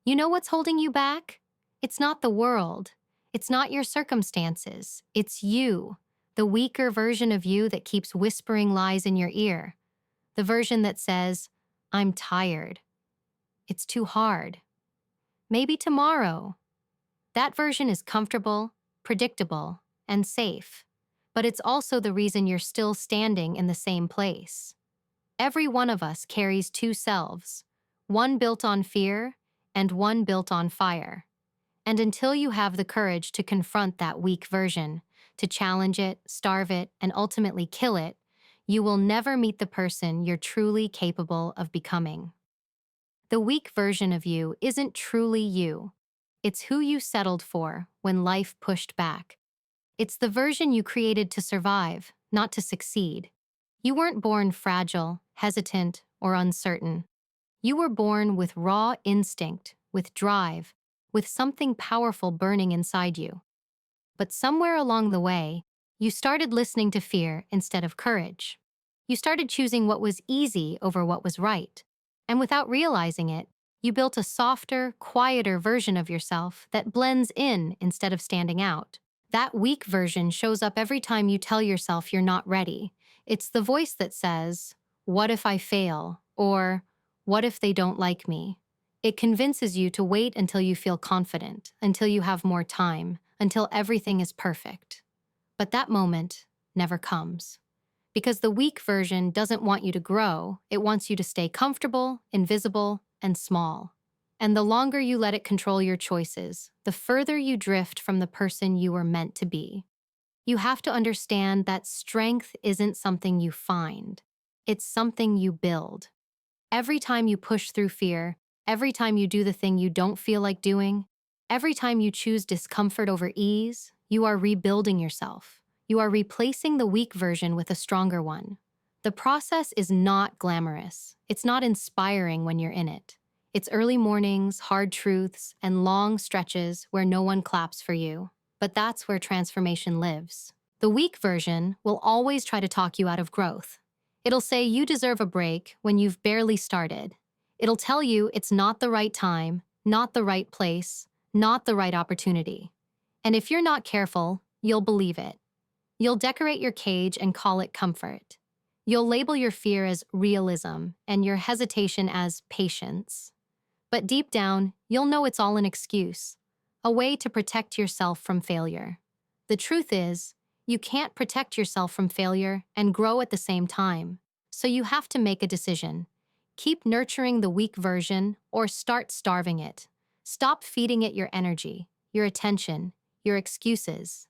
You know what's holding you back? It's not the world. It's not your circumstances. It's you, the weaker version of you that keeps whispering lies in your ear. The version that says, I'm tired. It's too hard. Maybe tomorrow. That version is comfortable, predictable, and safe. But it's also the reason you're still standing in the same place. Every one of us carries two selves, one built on fear and one built on fire. And until you have the courage to confront that weak version, to challenge it, starve it, and ultimately kill it, you will never meet the person you're truly capable of becoming. The weak version of you isn't truly you. It's who you settled for when life pushed back. It's the version you created to survive, not to succeed. You weren't born fragile, hesitant, or uncertain. You were born with raw instinct, with drive, with something powerful burning inside you. But somewhere along the way, you started listening to fear instead of courage. You started choosing what was easy over what was right. And without realizing it, you built a softer, quieter version of yourself that blends in instead of standing out. That weak version shows up every time you tell yourself you're not ready. It's the voice that says, "What if I fail?" Or, "What if they don't like me?" It convinces you to wait until you feel confident, until you have more time, until everything is perfect. But that moment never comes. Because the weak version doesn't want you to grow, it wants you to stay comfortable, invisible, and small. And the longer you let it control your choices, the further you drift from the person you were meant to be. You have to understand that strength isn't something you find. It's something you build. Every time you push through fear, every time you do the thing you don't feel like doing, every time you choose discomfort over ease, you are rebuilding yourself. You are replacing the weak version with a stronger one. The process is not glamorous. It's not inspiring when you're in it. It's early mornings, hard truths, and long stretches where no one claps for you. But that's where transformation lives. The weak version will always try to talk you out of growth. It'll say you deserve a break when you've barely started. It'll tell you it's not the right time, not the right place, not the right opportunity. And if you're not careful, you'll believe it. You'll decorate your cage and call it comfort. You'll label your fear as realism and your hesitation as patience. But deep down, you'll know it's all an excuse, a way to protect yourself from failure. The truth is, you can't protect yourself from failure and grow at the same time. So you have to make a decision. Keep nurturing the weak version or start starving it. Stop feeding it your energy, your attention, your excuses.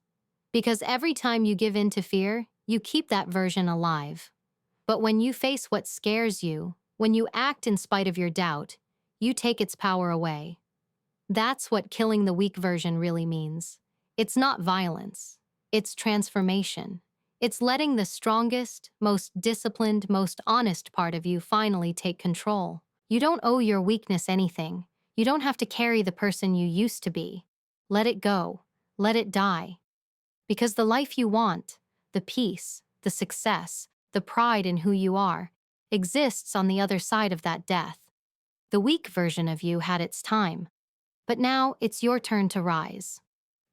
Because every time you give in to fear, you keep that version alive. But when you face what scares you, when you act in spite of your doubt, you take its power away. That's what killing the weak version really means. It's not violence. It's transformation. It's letting the strongest, most disciplined, most honest part of you finally take control. You don't owe your weakness anything. You don't have to carry the person you used to be. Let it go. Let it die. Because the life you want, the peace, the success, the pride in who you are, exists on the other side of that death. The weak version of you had its time. But now it's your turn to rise.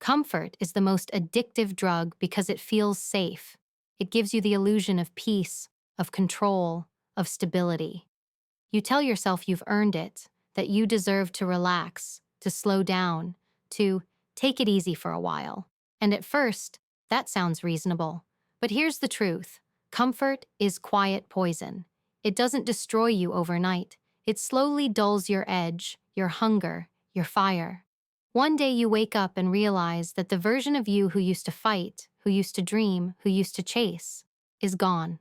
Comfort is the most addictive drug because it feels safe. It gives you the illusion of peace, of control, of stability. You tell yourself you've earned it, that you deserve to relax, to slow down, to take it easy for a while. And at first, that sounds reasonable. But here's the truth. Comfort is quiet poison. It doesn't destroy you overnight. It slowly dulls your edge, your hunger, your fire. One day you wake up and realize that the version of you who used to fight, who used to dream, who used to chase, is gone.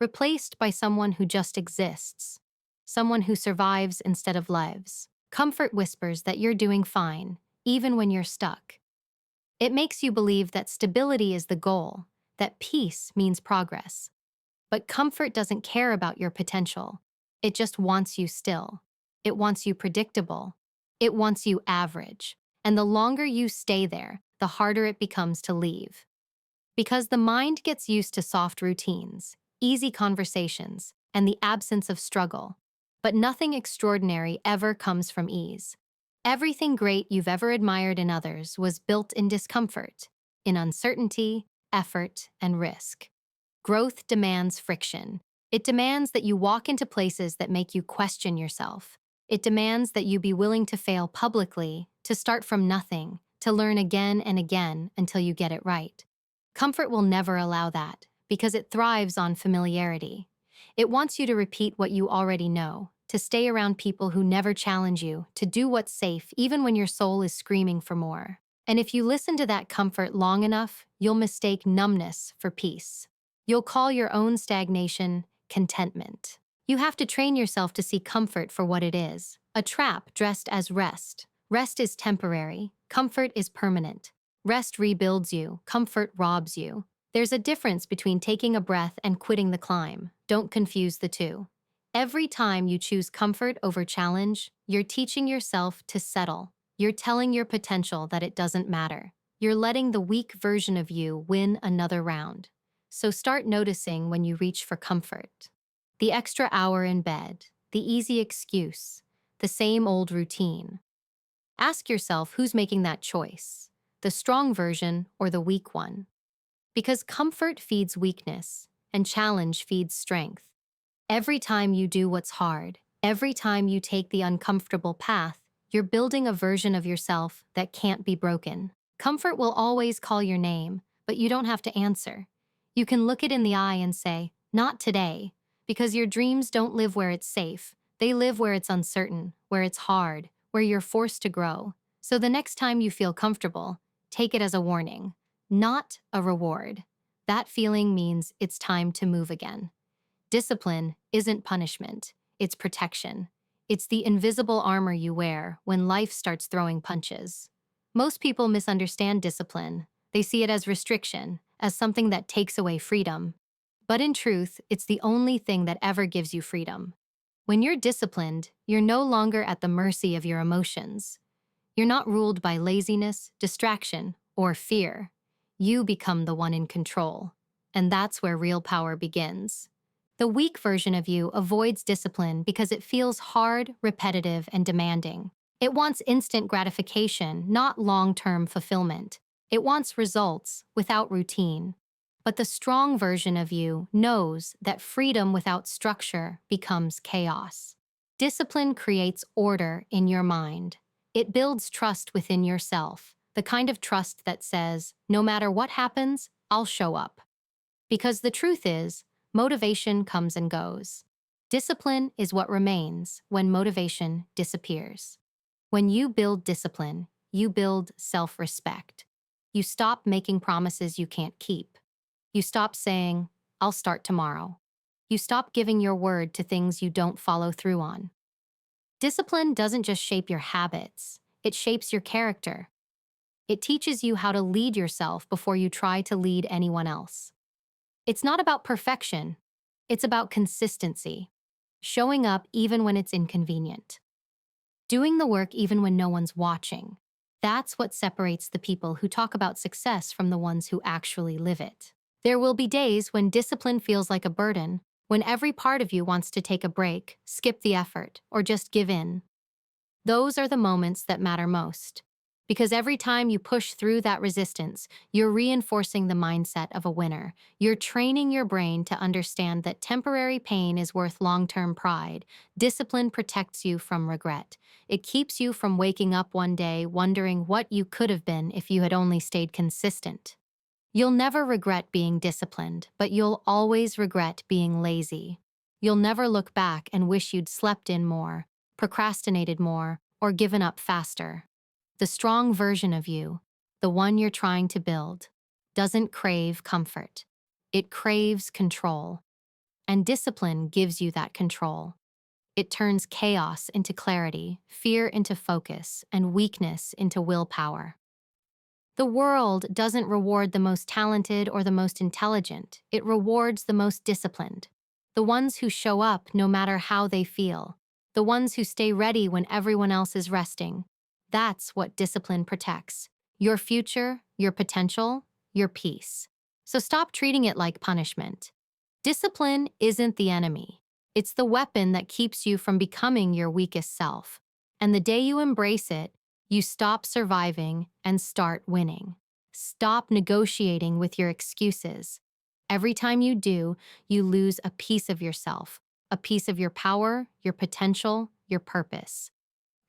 Replaced by someone who just exists. Someone who survives instead of lives. Comfort whispers that you're doing fine, even when you're stuck. It makes you believe that stability is the goal, that peace means progress. But comfort doesn't care about your potential. It just wants you still. It wants you predictable. It wants you average. And the longer you stay there, the harder it becomes to leave. Because the mind gets used to soft routines, easy conversations, and the absence of struggle. But nothing extraordinary ever comes from ease. Everything great you've ever admired in others was built in discomfort, in uncertainty, effort, and risk. Growth demands friction. It demands that you walk into places that make you question yourself. It demands that you be willing to fail publicly, to start from nothing, to learn again and again until you get it right. Comfort will never allow that because it thrives on familiarity. It wants you to repeat what you already know, to stay around people who never challenge you, to do what's safe even when your soul is screaming for more. And if you listen to that comfort long enough, you'll mistake numbness for peace. You'll call your own stagnation contentment. You have to train yourself to see comfort for what it is, a trap dressed as rest. Rest is temporary, comfort is permanent. Rest rebuilds you, comfort robs you. There's a difference between taking a breath and quitting the climb. Don't confuse the two. Every time you choose comfort over challenge, you're teaching yourself to settle. You're telling your potential that it doesn't matter. You're letting the weak version of you win another round. So start noticing when you reach for comfort. The extra hour in bed, the easy excuse, the same old routine. Ask yourself who's making that choice, the strong version or the weak one. Because comfort feeds weakness, and challenge feeds strength. Every time you do what's hard, every time you take the uncomfortable path, you're building a version of yourself that can't be broken. Comfort will always call your name, but you don't have to answer. You can look it in the eye and say, "Not today," because your dreams don't live where it's safe. They live where it's uncertain, where it's hard, where you're forced to grow. So the next time you feel comfortable, take it as a warning, not a reward. That feeling means it's time to move again. Discipline isn't punishment, it's protection. It's the invisible armor you wear when life starts throwing punches. Most people misunderstand discipline. They see it as restriction, as something that takes away freedom. But in truth, it's the only thing that ever gives you freedom. When you're disciplined, you're no longer at the mercy of your emotions. You're not ruled by laziness, distraction, or fear. You become the one in control. And that's where real power begins. The weak version of you avoids discipline because it feels hard, repetitive, and demanding. It wants instant gratification, not long-term fulfillment. It wants results without routine. But the strong version of you knows that freedom without structure becomes chaos. Discipline creates order in your mind. It builds trust within yourself, the kind of trust that says, no matter what happens, I'll show up. Because the truth is, motivation comes and goes. Discipline is what remains when motivation disappears. When you build discipline, you build self-respect. You stop making promises you can't keep. You stop saying, "I'll start tomorrow." You stop giving your word to things you don't follow through on. Discipline doesn't just shape your habits, it shapes your character. It teaches you how to lead yourself before you try to lead anyone else. It's not about perfection, it's about consistency. Showing up even when it's inconvenient. Doing the work even when no one's watching. That's what separates the people who talk about success from the ones who actually live it. There will be days when discipline feels like a burden, when every part of you wants to take a break, skip the effort, or just give in. Those are the moments that matter most. Because every time you push through that resistance, you're reinforcing the mindset of a winner. You're training your brain to understand that temporary pain is worth long-term pride. Discipline protects you from regret. It keeps you from waking up one day wondering what you could have been if you had only stayed consistent. You'll never regret being disciplined, but you'll always regret being lazy. You'll never look back and wish you'd slept in more, procrastinated more, or given up faster. The strong version of you, the one you're trying to build, doesn't crave comfort. It craves control. And discipline gives you that control. It turns chaos into clarity, fear into focus, and weakness into willpower. The world doesn't reward the most talented or the most intelligent. It rewards the most disciplined. The ones who show up no matter how they feel. The ones who stay ready when everyone else is resting. That's what discipline protects. Your future, your potential, your peace. So stop treating it like punishment. Discipline isn't the enemy. It's the weapon that keeps you from becoming your weakest self. And the day you embrace it, you stop surviving and start winning. Stop negotiating with your excuses. Every time you do, you lose a piece of yourself, a piece of your power, your potential, your purpose.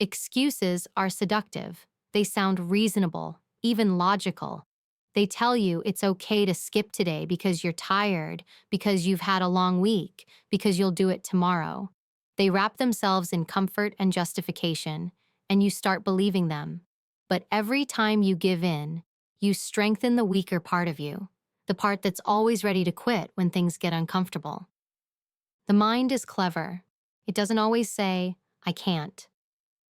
Excuses are seductive. They sound reasonable, even logical. They tell you it's okay to skip today because you're tired, because you've had a long week, because you'll do it tomorrow. They wrap themselves in comfort and justification, and you start believing them. But every time you give in, you strengthen the weaker part of you, the part that's always ready to quit when things get uncomfortable. The mind is clever. It doesn't always say, I can't.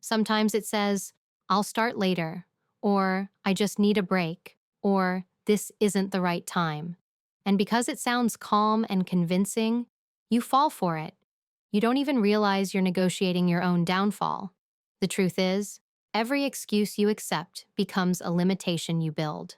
Sometimes it says, I'll start later, or I just need a break, or this isn't the right time. And because it sounds calm and convincing, you fall for it. You don't even realize you're negotiating your own downfall. The truth is, every excuse you accept becomes a limitation you build.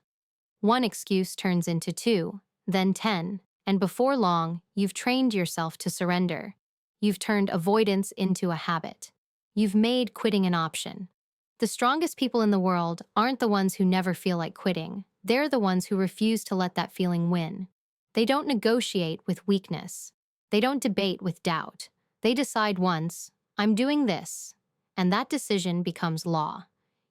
One excuse turns into two, then 10, and before long, you've trained yourself to surrender. You've turned avoidance into a habit. You've made quitting an option. The strongest people in the world aren't the ones who never feel like quitting. They're the ones who refuse to let that feeling win. They don't negotiate with weakness. They don't debate with doubt. They decide once, I'm doing this, and that decision becomes law.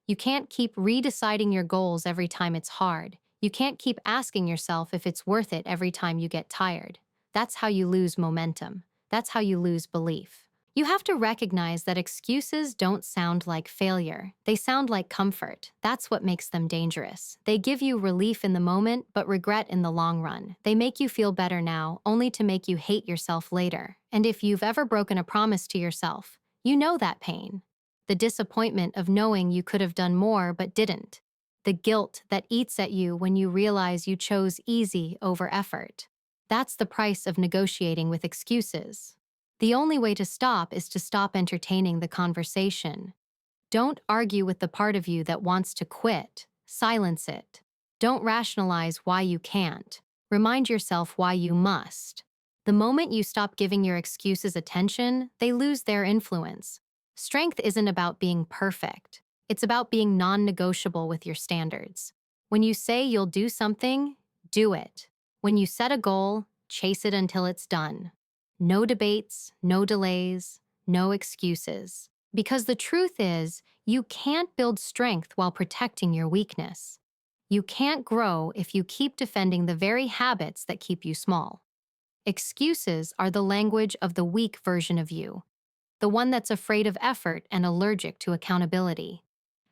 You can't keep redeciding your goals every time it's hard. You can't keep asking yourself if it's worth it every time you get tired. That's how you lose momentum. That's how you lose belief. You have to recognize that excuses don't sound like failure. They sound like comfort. That's what makes them dangerous. They give you relief in the moment, but regret in the long run. They make you feel better now, only to make you hate yourself later. And if you've ever broken a promise to yourself, you know that pain. The disappointment of knowing you could have done more but didn't. The guilt that eats at you when you realize you chose easy over effort. That's the price of negotiating with excuses. The only way to stop is to stop entertaining the conversation. Don't argue with the part of you that wants to quit. Silence it. Don't rationalize why you can't. Remind yourself why you must. The moment you stop giving your excuses attention, they lose their influence. Strength isn't about being perfect. It's about being non-negotiable with your standards. When you say you'll do something, do it. When you set a goal, chase it until it's done. No debates, no delays, no excuses. Because the truth is, you can't build strength while protecting your weakness. You can't grow if you keep defending the very habits that keep you small. Excuses are the language of the weak version of you, the one that's afraid of effort and allergic to accountability.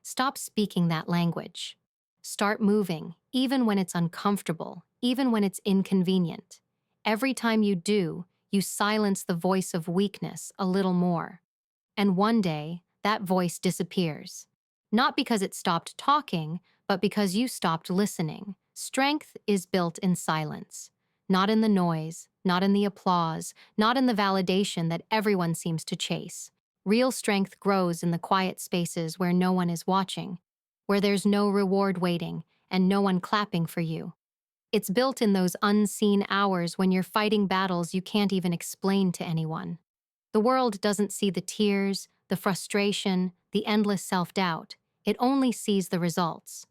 Stop speaking that language. Start moving, even when it's uncomfortable, even when it's inconvenient. Every time you do, you silence the voice of weakness a little more. And one day, that voice disappears. Not because it stopped talking, but because you stopped listening. Strength is built in silence. Not in the noise, not in the applause, not in the validation that everyone seems to chase. Real strength grows in the quiet spaces where no one is watching, where there's no reward waiting and no one clapping for you. It's built in those unseen hours when you're fighting battles you can't even explain to anyone. The world doesn't see the tears, the frustration, the endless self-doubt. It only sees the results.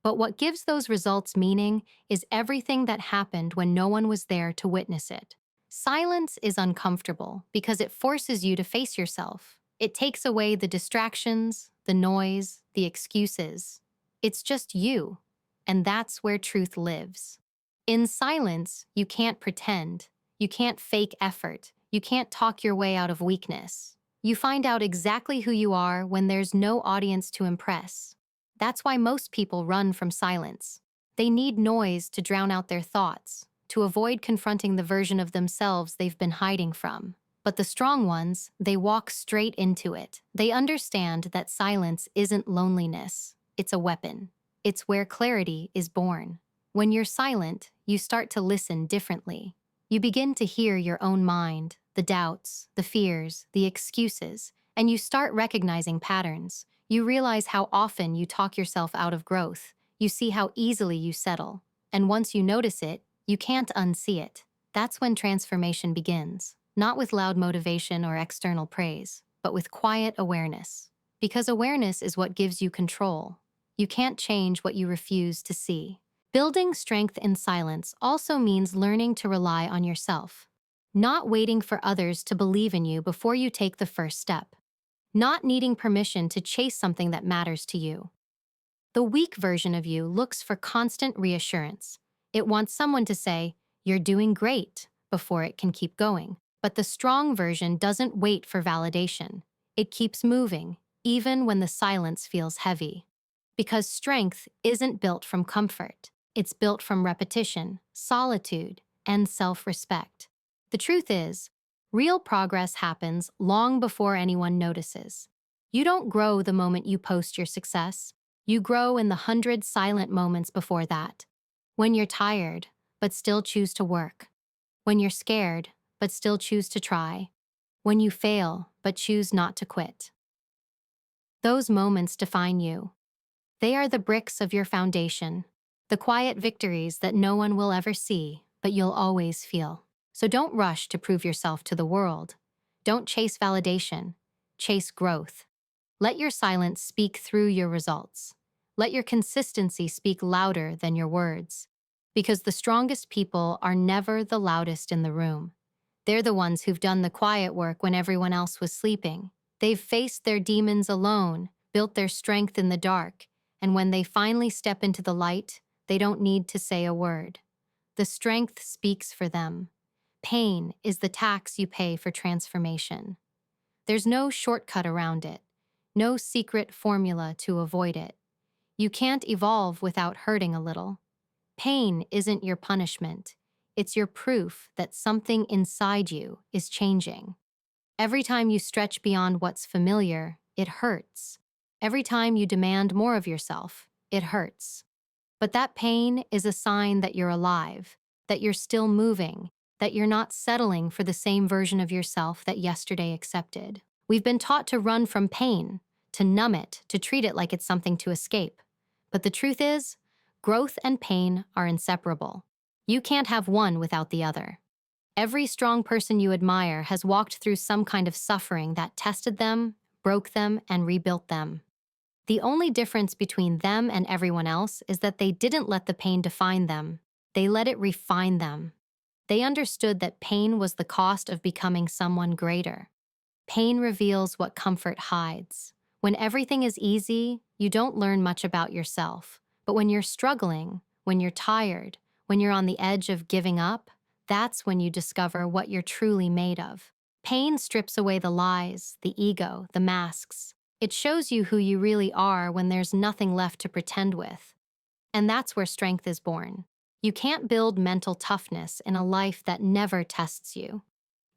But what gives those results meaning is everything that happened when no one was there to witness it. Silence is uncomfortable because it forces you to face yourself. It takes away the distractions, the noise, the excuses. It's just you, and that's where truth lives. In silence, you can't pretend. You can't fake effort. You can't talk your way out of weakness. You find out exactly who you are when there's no audience to impress. That's why most people run from silence. They need noise to drown out their thoughts, to avoid confronting the version of themselves they've been hiding from. But the strong ones, they walk straight into it. They understand that silence isn't loneliness. It's a weapon. It's where clarity is born. When you're silent, you start to listen differently. You begin to hear your own mind, the doubts, the fears, the excuses, and you start recognizing patterns. You realize how often you talk yourself out of growth. You see how easily you settle. And once you notice it, you can't unsee it. That's when transformation begins, not with loud motivation or external praise, but with quiet awareness. Because awareness is what gives you control. You can't change what you refuse to see. Building strength in silence also means learning to rely on yourself. Not waiting for others to believe in you before you take the first step. Not needing permission to chase something that matters to you. The weak version of you looks for constant reassurance. It wants someone to say, "You're doing great," before it can keep going. But the strong version doesn't wait for validation. It keeps moving, even when the silence feels heavy. Because strength isn't built from comfort. It's built from repetition, solitude, and self-respect. The truth is, real progress happens long before anyone notices. You don't grow the moment you post your success. You grow in the 100 silent moments before that. When you're tired, but still choose to work. When you're scared, but still choose to try. When you fail, but choose not to quit. Those moments define you. They are the bricks of your foundation, the quiet victories that no one will ever see, but you'll always feel. So don't rush to prove yourself to the world. Don't chase validation. Chase growth. Let your silence speak through your results. Let your consistency speak louder than your words. Because the strongest people are never the loudest in the room. They're the ones who've done the quiet work when everyone else was sleeping. They've faced their demons alone, built their strength in the dark, and when they finally step into the light, they don't need to say a word. The strength speaks for them. Pain is the tax you pay for transformation. There's no shortcut around it, no secret formula to avoid it. You can't evolve without hurting a little. Pain isn't your punishment. It's your proof that something inside you is changing. Every time you stretch beyond what's familiar, it hurts. Every time you demand more of yourself, it hurts. But that pain is a sign that you're alive, that you're still moving, that you're not settling for the same version of yourself that yesterday accepted. We've been taught to run from pain, to numb it, to treat it like it's something to escape. But the truth is, growth and pain are inseparable. You can't have one without the other. Every strong person you admire has walked through some kind of suffering that tested them, broke them, and rebuilt them. The only difference between them and everyone else is that they didn't let the pain define them. They let it refine them. They understood that pain was the cost of becoming someone greater. Pain reveals what comfort hides. When everything is easy, you don't learn much about yourself. But when you're struggling, when you're tired, when you're on the edge of giving up, that's when you discover what you're truly made of. Pain strips away the lies, the ego, the masks. It shows you who you really are when there's nothing left to pretend with. And that's where strength is born. You can't build mental toughness in a life that never tests you.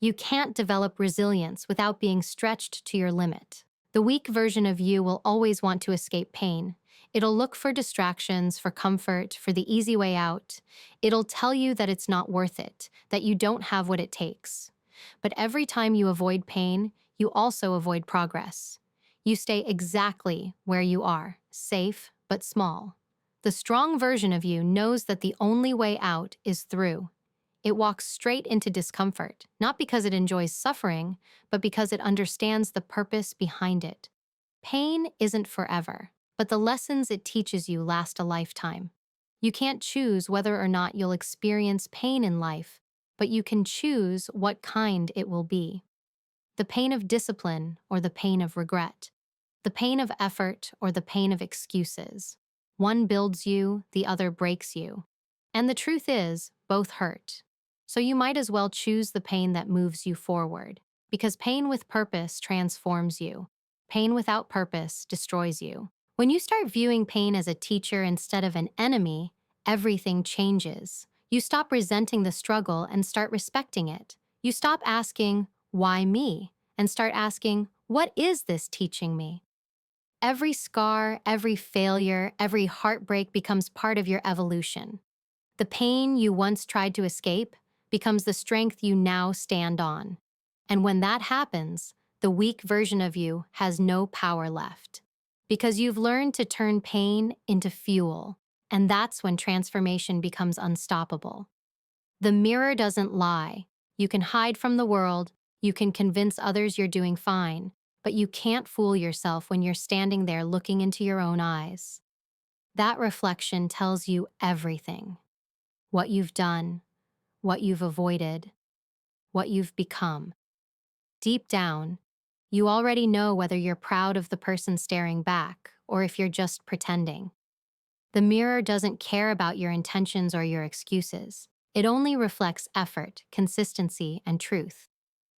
You can't develop resilience without being stretched to your limit. The weak version of you will always want to escape pain. It'll look for distractions, for comfort, for the easy way out. It'll tell you that it's not worth it, that you don't have what it takes. But every time you avoid pain, you also avoid progress. You stay exactly where you are, safe but small. The strong version of you knows that the only way out is through. It walks straight into discomfort, not because it enjoys suffering, but because it understands the purpose behind it. Pain isn't forever, but the lessons it teaches you last a lifetime. You can't choose whether or not you'll experience pain in life, but you can choose what kind it will be. The pain of discipline or the pain of regret. The pain of effort or the pain of excuses. One builds you, the other breaks you. And the truth is, both hurt. So you might as well choose the pain that moves you forward, because pain with purpose transforms you. Pain without purpose destroys you. When you start viewing pain as a teacher instead of an enemy, everything changes. You stop resenting the struggle and start respecting it. You stop asking, "Why me?" and start asking, "What is this teaching me?" Every scar, every failure, every heartbreak becomes part of your evolution. The pain you once tried to escape becomes the strength you now stand on. And when that happens, the weak version of you has no power left. Because you've learned to turn pain into fuel, and that's when transformation becomes unstoppable. The mirror doesn't lie. You can hide from the world, you can convince others you're doing fine, but you can't fool yourself when you're standing there looking into your own eyes. That reflection tells you everything: what you've done, what you've avoided, what you've become. Deep down, you already know whether you're proud of the person staring back or if you're just pretending. The mirror doesn't care about your intentions or your excuses. It only reflects effort, consistency, and truth.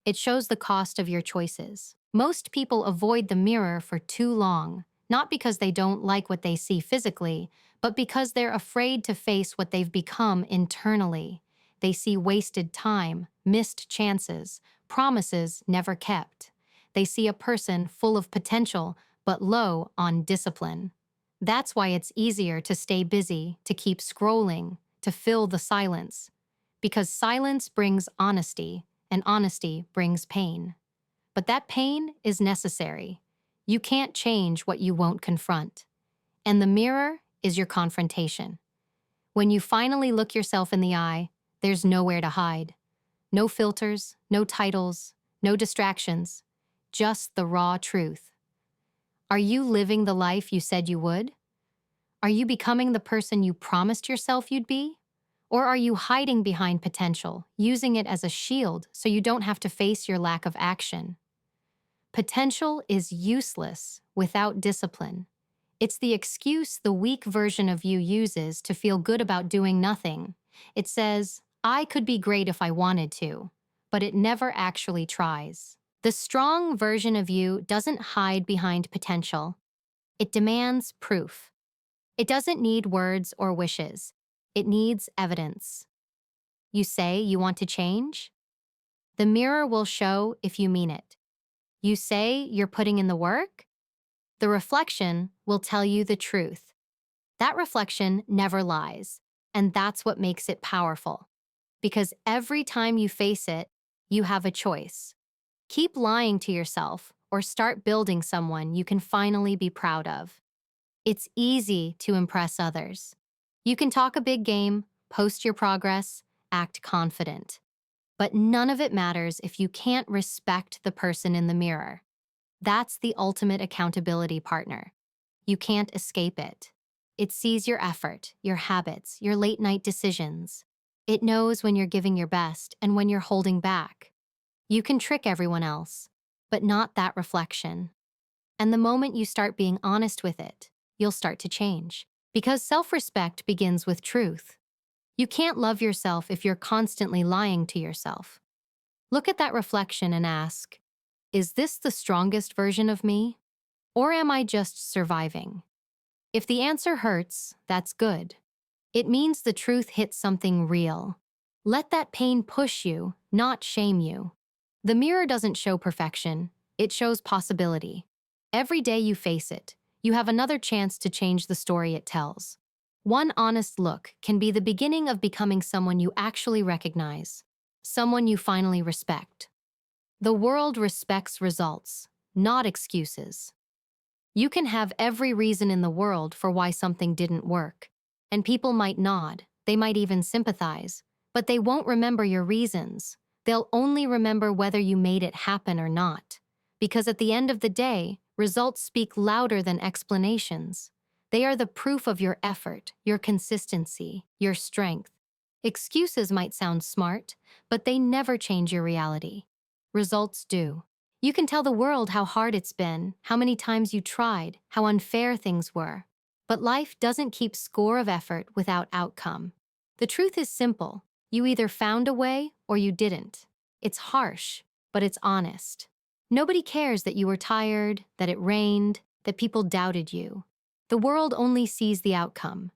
It shows the cost of your choices. Most people avoid the mirror for too long, not because they don't like what they see physically, but because they're afraid to face what they've become internally. They see wasted time, missed chances, promises never kept. They see a person full of potential, but low on discipline. That's why it's easier to stay busy, to keep scrolling, to fill the silence. Because silence brings honesty, and honesty brings pain. But that pain is necessary. You can't change what you won't confront. And the mirror is your confrontation. When you finally look yourself in the eye, there's nowhere to hide. No filters, no titles, no distractions, just the raw truth. Are you living the life you said you would? Are you becoming the person you promised yourself you'd be? Or are you hiding behind potential, using it as a shield so you don't have to face your lack of action? Potential is useless without discipline. It's the excuse the weak version of you uses to feel good about doing nothing. It says, I could be great if I wanted to, but it never actually tries. The strong version of you doesn't hide behind potential. It demands proof. It doesn't need words or wishes. It needs evidence. You say you want to change? The mirror will show if you mean it. You say you're putting in the work? The reflection will tell you the truth. That reflection never lies, and that's what makes it powerful. Because every time you face it, you have a choice. Keep lying to yourself or start building someone you can finally be proud of. It's easy to impress others. You can talk a big game, post your progress, act confident. But none of it matters if you can't respect the person in the mirror. That's the ultimate accountability partner. You can't escape it. It sees your effort, your habits, your late-night decisions. It knows when you're giving your best and when you're holding back. You can trick everyone else, but not that reflection. And the moment you start being honest with it, you'll start to change. Because self-respect begins with truth. You can't love yourself if you're constantly lying to yourself. Look at that reflection and ask, is this the strongest version of me? Or am I just surviving? If the answer hurts, that's good. It means the truth hit something real. Let that pain push you, not shame you. The mirror doesn't show perfection, it shows possibility. Every day you face it, you have another chance to change the story it tells. One honest look can be the beginning of becoming someone you actually recognize, someone you finally respect. The world respects results, not excuses. You can have every reason in the world for why something didn't work, and people might nod, they might even sympathize, but they won't remember your reasons. They'll only remember whether you made it happen or not. Because at the end of the day, results speak louder than explanations. They are the proof of your effort, your consistency, your strength. Excuses might sound smart, but they never change your reality. Results do. You can tell the world how hard it's been, how many times you tried, how unfair things were. But life doesn't keep score of effort without outcome. The truth is simple. You either found a way or you didn't. It's harsh, but it's honest. Nobody cares that you were tired, that it rained, that people doubted you. The world only sees the outcome.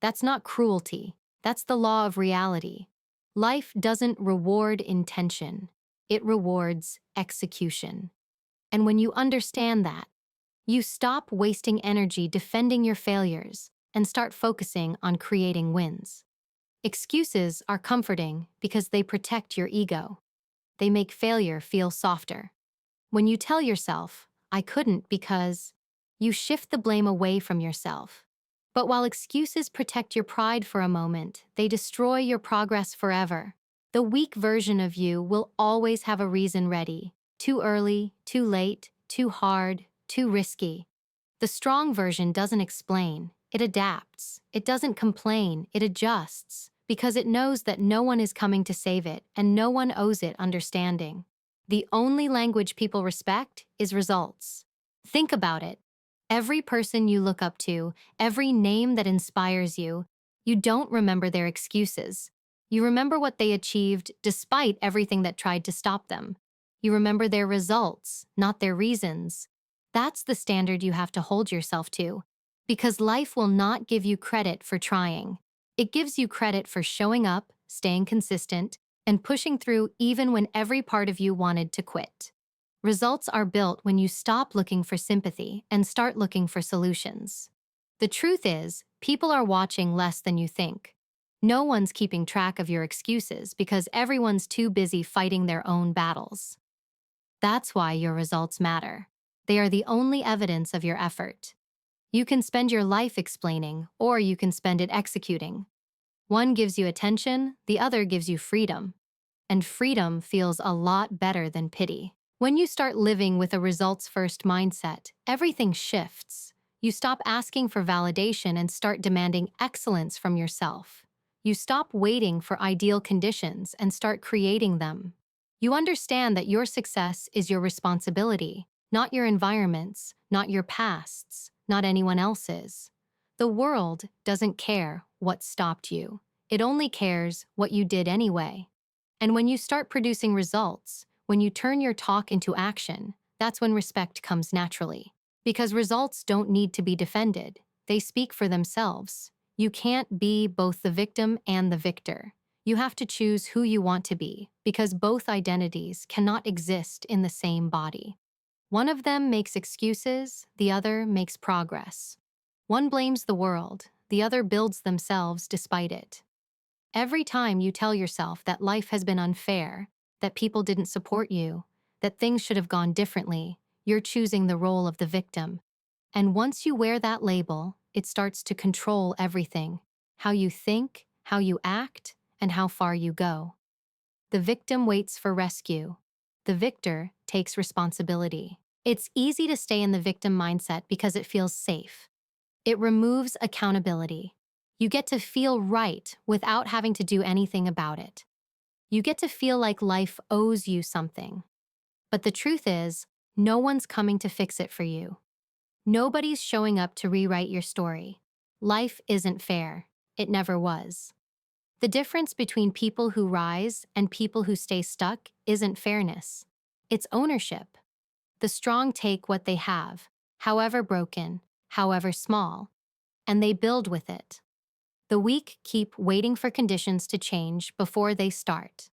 That's not cruelty. That's the law of reality. Life doesn't reward intention. It rewards execution. And when you understand that, you stop wasting energy defending your failures and start focusing on creating wins. Excuses are comforting because they protect your ego. They make failure feel softer. When you tell yourself, I couldn't because, you shift the blame away from yourself. But while excuses protect your pride for a moment, they destroy your progress forever. The weak version of you will always have a reason ready. Too early, too late, too hard, too risky. The strong version doesn't explain, it adapts. It doesn't complain, it adjusts, because it knows that no one is coming to save it and no one owes it understanding. The only language people respect is results. Think about it. Every person you look up to, every name that inspires you, you don't remember their excuses. You remember what they achieved despite everything that tried to stop them. You remember their results, not their reasons. That's the standard you have to hold yourself to, because life will not give you credit for trying. It gives you credit for showing up, staying consistent, and pushing through even when every part of you wanted to quit. Results are built when you stop looking for sympathy and start looking for solutions. The truth is, people are watching less than you think. No one's keeping track of your excuses because everyone's too busy fighting their own battles. That's why your results matter. They are the only evidence of your effort. You can spend your life explaining, or you can spend it executing. One gives you attention, the other gives you freedom. And freedom feels a lot better than pity. When you start living with a results-first mindset, everything shifts. You stop asking for validation and start demanding excellence from yourself. You stop waiting for ideal conditions and start creating them. You understand that your success is your responsibility, not your environment's, not your past's, not anyone else's. The world doesn't care what stopped you. It only cares what you did anyway. And when you start producing results, when you turn your talk into action, that's when respect comes naturally. Because results don't need to be defended. They speak for themselves. You can't be both the victim and the victor. You have to choose who you want to be, because both identities cannot exist in the same body. One of them makes excuses, the other makes progress. One blames the world, the other builds themselves despite it. Every time you tell yourself that life has been unfair, that people didn't support you, that things should have gone differently, you're choosing the role of the victim. And once you wear that label, it starts to control everything: how you think, how you act, and how far you go. The victim waits for rescue. The victor takes responsibility. It's easy to stay in the victim mindset because it feels safe. It removes accountability. You get to feel right without having to do anything about it. You get to feel like life owes you something. But the truth is, no one's coming to fix it for you. Nobody's showing up to rewrite your story. Life isn't fair. It never was. The difference between people who rise and people who stay stuck isn't fairness. It's ownership. The strong take what they have, however broken, however small, and they build with it. The weak keep waiting for conditions to change before they start.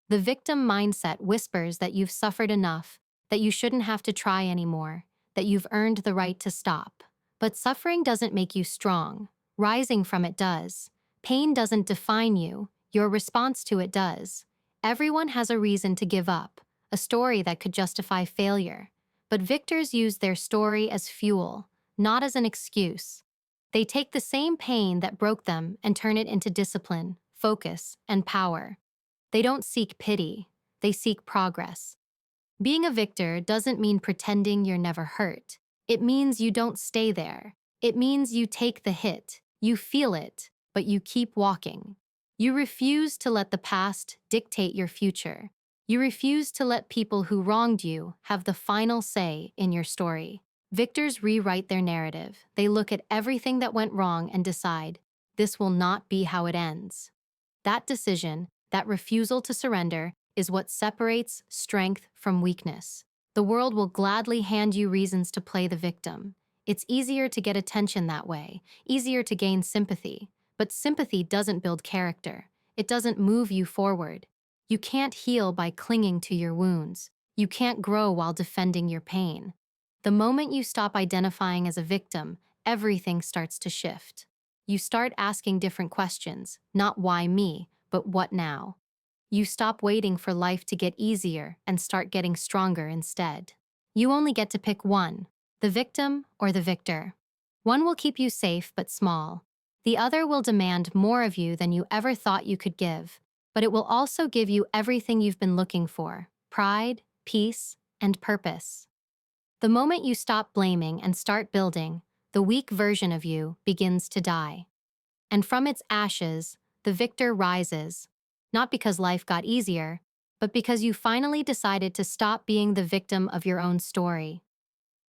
The victim mindset whispers that you've suffered enough, that you shouldn't have to try anymore, that you've earned the right to stop. But suffering doesn't make you strong. Rising from it does. Pain doesn't define you. Your response to it does. Everyone has a reason to give up, a story that could justify failure. But victors use their story as fuel, not as an excuse. They take the same pain that broke them and turn it into discipline, focus, and power. They don't seek pity, they seek progress. Being a victor doesn't mean pretending you're never hurt. It means you don't stay there. It means you take the hit, you feel it, but you keep walking. You refuse to let the past dictate your future. You refuse to let people who wronged you have the final say in your story. Victors rewrite their narrative. They look at everything that went wrong and decide, this will not be how it ends. That decision, that refusal to surrender, is what separates strength from weakness. The world will gladly hand you reasons to play the victim. It's easier to get attention that way, easier to gain sympathy. But sympathy doesn't build character. It doesn't move you forward. You can't heal by clinging to your wounds. You can't grow while defending your pain. The moment you stop identifying as a victim, everything starts to shift. You start asking different questions, not why me, but what now? You stop waiting for life to get easier and start getting stronger instead. You only get to pick one, the victim or the victor. One will keep you safe but small. The other will demand more of you than you ever thought you could give, but it will also give you everything you've been looking for: pride, peace, and purpose. The moment you stop blaming and start building, the weak version of you begins to die. And from its ashes, the victor rises, not because life got easier, but because you finally decided to stop being the victim of your own story.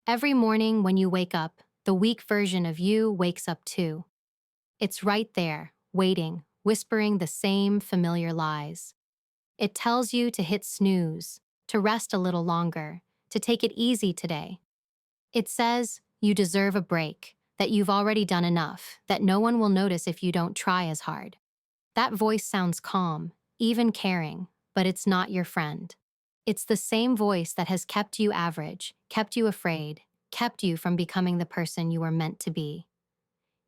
Every morning when you wake up, the weak version of you wakes up too. It's right there, waiting, whispering the same familiar lies. It tells you to hit snooze, to rest a little longer, to take it easy today. It says you deserve a break, that you've already done enough, that no one will notice if you don't try as hard. That voice sounds calm, even caring, but it's not your friend. It's the same voice that has kept you average, kept you afraid, kept you from becoming the person you were meant to be.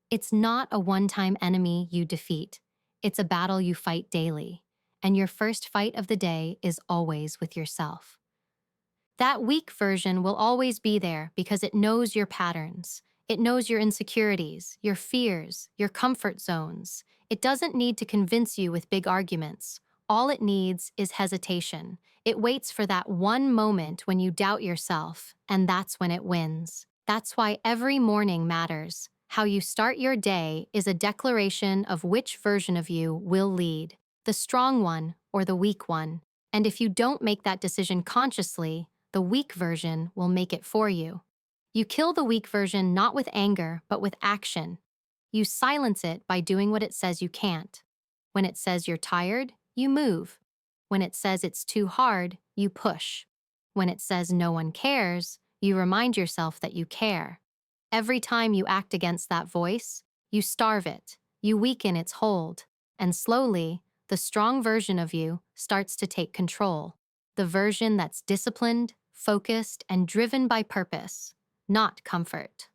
It's not a one-time enemy you defeat. It's a battle you fight daily. And your first fight of the day is always with yourself. That weak version will always be there because it knows your patterns. It knows your insecurities, your fears, your comfort zones. It doesn't need to convince you with big arguments. All it needs is hesitation. It waits for that one moment when you doubt yourself, and that's when it wins. That's why every morning matters. How you start your day is a declaration of which version of you will lead, the strong one or the weak one. And if you don't make that decision consciously, the weak version will make it for you. You kill the weak version not with anger, but with action. You silence it by doing what it says you can't. When it says you're tired, you move. When it says it's too hard, you push. When it says no one cares, you remind yourself that you care. Every time you act against that voice, you starve it, you weaken its hold, and slowly, the strong version of you starts to take control. The version that's disciplined, focused, and driven by purpose, not comfort.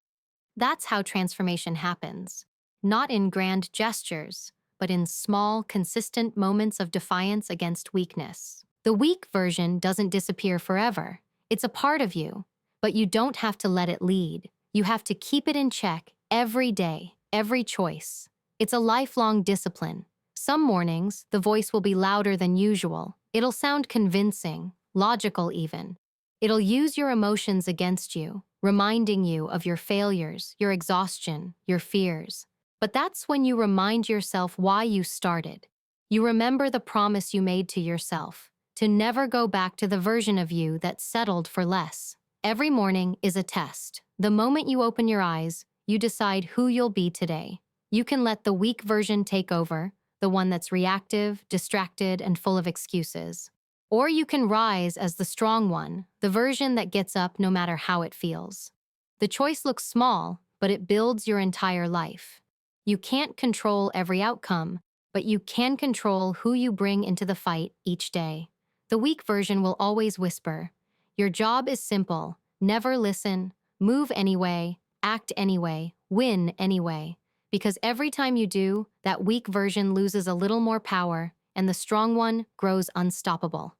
That's how transformation happens, not in grand gestures, but in small, consistent moments of defiance against weakness. The weak version doesn't disappear forever. It's a part of you, but you don't have to let it lead. You have to keep it in check every day, every choice. It's a lifelong discipline. Some mornings, the voice will be louder than usual. It'll sound convincing, logical even. It'll use your emotions against you, reminding you of your failures, your exhaustion, your fears. But that's when you remind yourself why you started. You remember the promise you made to yourself, to never go back to the version of you that settled for less. Every morning is a test. The moment you open your eyes, you decide who you'll be today. You can let the weak version take over, the one that's reactive, distracted, and full of excuses. Or you can rise as the strong one, the version that gets up no matter how it feels. The choice looks small, but it builds your entire life. You can't control every outcome, but you can control who you bring into the fight each day. The weak version will always whisper, "Your job is simple. Never listen. Move anyway. Act anyway. Win anyway." Because every time you do, that weak version loses a little more power, and the strong one grows unstoppable.